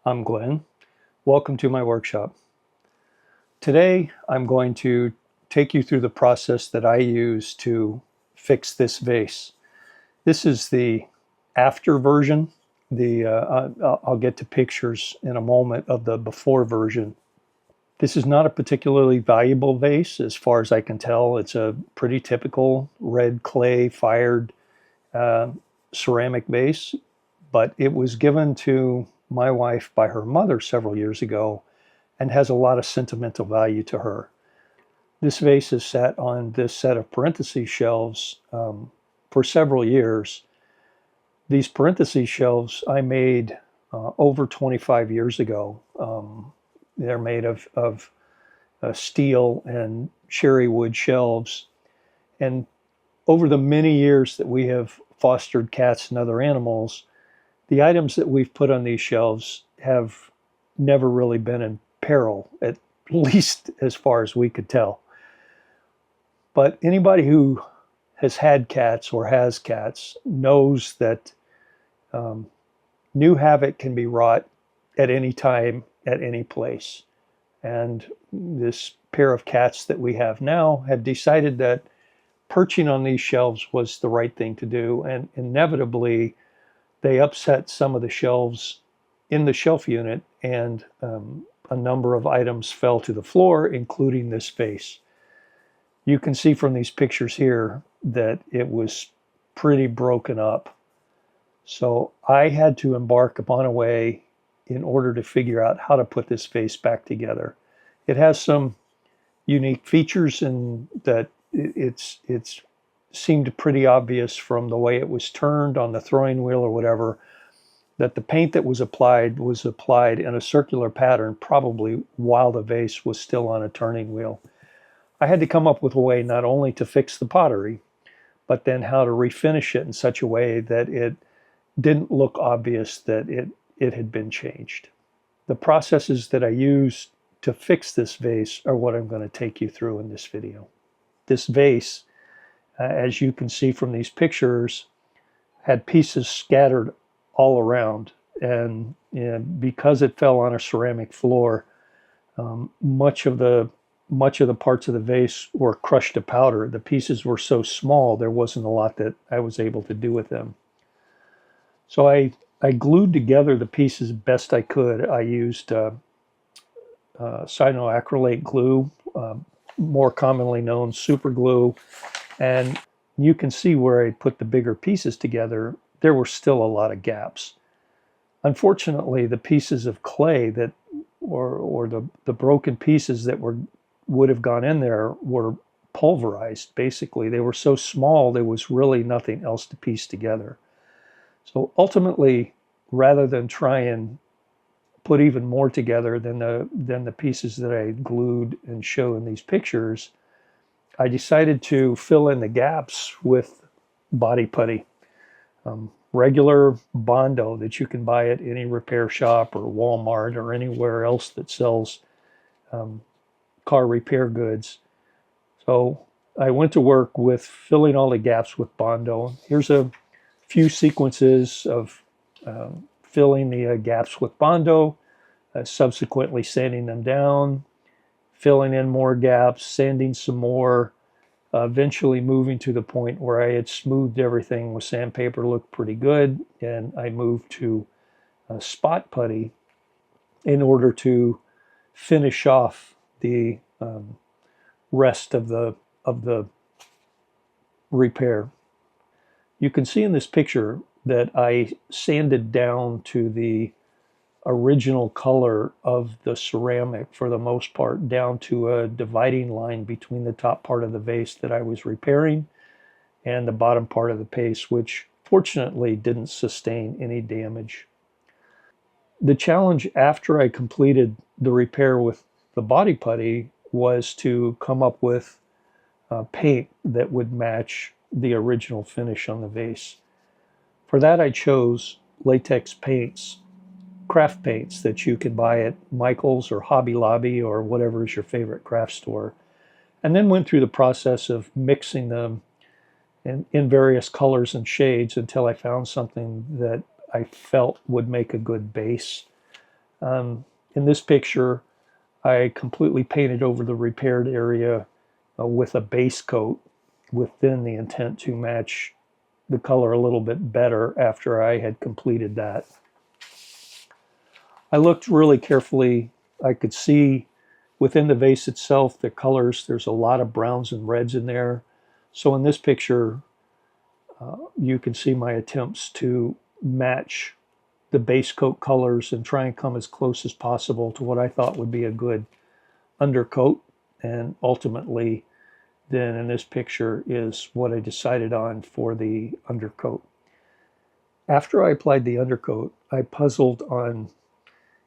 I'm Glenn. Welcome to my workshop. Today I'm going to take you through the process that I use to fix this vase. This is the after version. I'll get to pictures in a moment of the before version. This is not a particularly valuable vase as far as I can tell. It's a pretty typical red clay fired uh, ceramic vase, but it was given to my wife by her mother several years ago and has a lot of sentimental value to her. This vase has sat on this set of parenthesis shelves for several years. These parenthesis shelves I made over 25 years ago. They're made of steel and cherry wood shelves. And over the many years that we have fostered cats and other animals, the items that we've put on these shelves have never really been in peril, at least as far as we could tell. But anybody who has had cats or has cats knows that new havoc can be wrought at any time, at any place. And this pair of cats that we have now have decided that perching on these shelves was the right thing to do. And inevitably, they upset some of the shelves in the shelf unit, and a number of items fell to the floor, including this vase. You can see from these pictures here that it was pretty broken up. So I had to embark upon a way in order to figure out how to put this vase back together. It has some unique features in that it's seemed pretty obvious from the way it was turned on the throwing wheel or whatever, that the paint that was applied in a circular pattern, probably while the vase was still on a turning wheel. I had to come up with a way not only to fix the pottery, but then how to refinish it in such a way that it didn't look obvious that it had been changed. The processes that I used to fix this vase are what I'm going to take you through in this video. This vase, as you can see from these pictures, had pieces scattered all around. And because it fell on a ceramic floor, much of the parts of the vase were crushed to powder. The pieces were so small, there wasn't a lot that I was able to do with them. So I glued together the pieces best I could. I used cyanoacrylate glue, more commonly known super glue. And you can see where I put the bigger pieces together, there were still a lot of gaps. Unfortunately, the pieces of clay that, or the broken pieces that would have gone in there were pulverized, basically. They were so small, there was really nothing else to piece together. So ultimately, rather than try and put even more together than the pieces that I glued and show in these pictures, I decided to fill in the gaps with body putty. Regular Bondo that you can buy at any repair shop or Walmart or anywhere else that sells car repair goods. So I went to work with filling all the gaps with Bondo. Here's a few sequences of filling the gaps with Bondo, subsequently sanding them down, filling in more gaps, sanding some more, eventually moving to the point where I had smoothed everything with sandpaper, looked pretty good, and I moved to spot putty in order to finish off the rest of the repair. You can see in this picture that I sanded down to the original color of the ceramic for the most part, down to a dividing line between the top part of the vase that I was repairing and the bottom part of the vase, which fortunately didn't sustain any damage. The challenge after I completed the repair with the body putty was to come up with paint that would match the original finish on the vase. For that, I chose latex paints, craft paints that you can buy at Michael's or Hobby Lobby or whatever is your favorite craft store, and then went through the process of mixing them in various colors and shades until I found something that I felt would make a good base. In this picture, I completely painted over the repaired area with a base coat within the intent to match the color a little bit better after I had completed that. I looked really carefully. I could see within the vase itself the colors. There's a lot of browns and reds in there. So in this picture, you can see my attempts to match the base coat colors and try and come as close as possible to what I thought would be a good undercoat. And ultimately, then in this picture is what I decided on for the undercoat. After I applied the undercoat, I puzzled on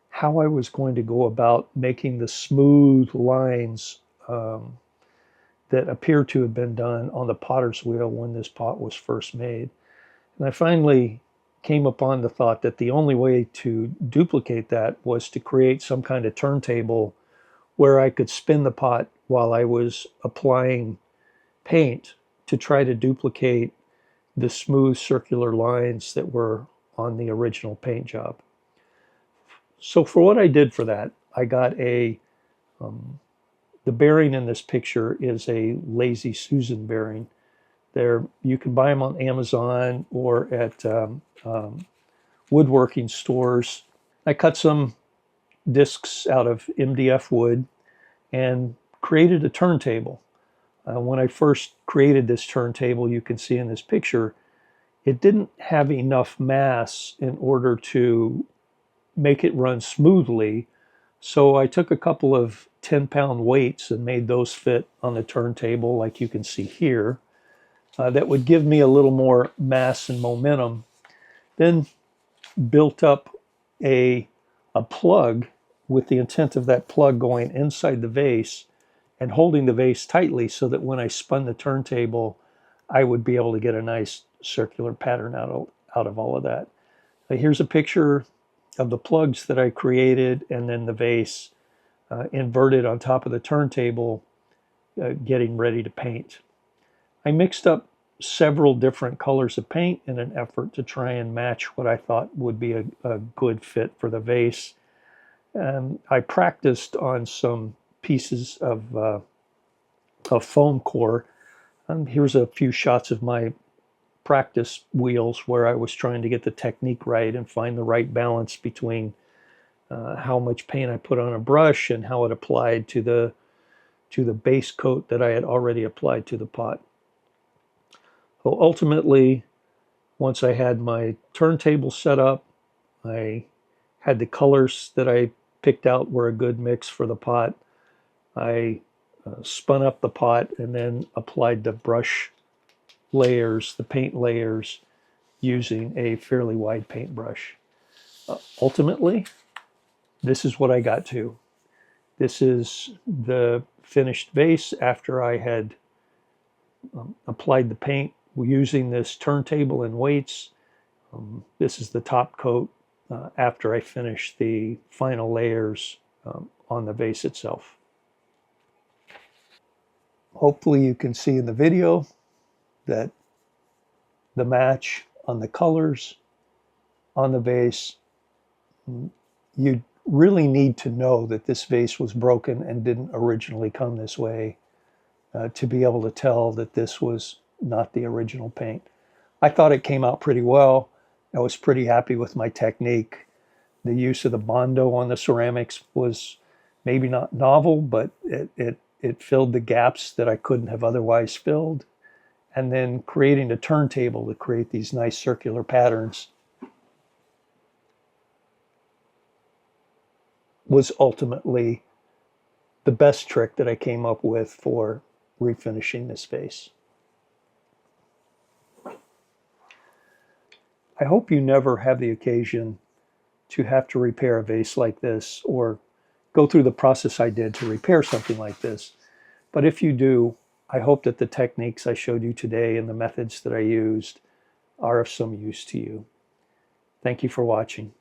how I was going to go about making the smooth lines that appear to have been done on the potter's wheel when this pot was first made. And I finally came upon the thought that the only way to duplicate that was to create some kind of turntable where I could spin the pot while I was applying paint to try to duplicate the smooth circular lines that were on the original paint job. So for what I did for that, I got the bearing in this picture is a Lazy Susan bearing. There, you can buy them on Amazon or at woodworking stores. I cut some discs out of MDF wood and created a turntable. When I first created this turntable, you can see in this picture, it didn't have enough mass in order to make it run smoothly. So I took a couple of 10-pound weights and made those fit on the turntable like you can see here. That would give me a little more mass and momentum. Then built up a plug with the intent of that plug going inside the vase and holding the vase tightly so that when I spun the turntable, I would be able to get a nice circular pattern out of all of that. Here's a picture of the plugs that I created and then the vase inverted on top of the turntable, getting ready to paint. I mixed up several different colors of paint in an effort to try and match what I thought would be a good fit for the vase. I practiced on some pieces of foam core. Here's a few shots of my practice wheels where I was trying to get the technique right and find the right balance between how much paint I put on a brush and how it applied to the base coat that I had already applied to the pot. So ultimately, once I had my turntable set up, I had the colors that I picked out were a good mix for the pot. I spun up the pot and then applied the brush layers, the paint layers, using a fairly wide paintbrush. Ultimately, this is what I got to. This is the finished vase after I had applied the paint using this turntable and weights. This is the top coat after I finished the final layers on the vase itself. Hopefully you can see in the video that the match on the colors on the vase, you really need to know that this vase was broken and didn't originally come this way to be able to tell that this was not the original paint. I thought it came out pretty well. I was pretty happy with my technique. The use of the Bondo on the ceramics was maybe not novel, but it filled the gaps that I couldn't have otherwise filled. And then creating a turntable to create these nice circular patterns was ultimately the best trick that I came up with for refinishing this vase. I hope you never have the occasion to have to repair a vase like this or go through the process I did to repair something like this. But if you do, I hope that the techniques I showed you today and the methods that I used are of some use to you. Thank you for watching.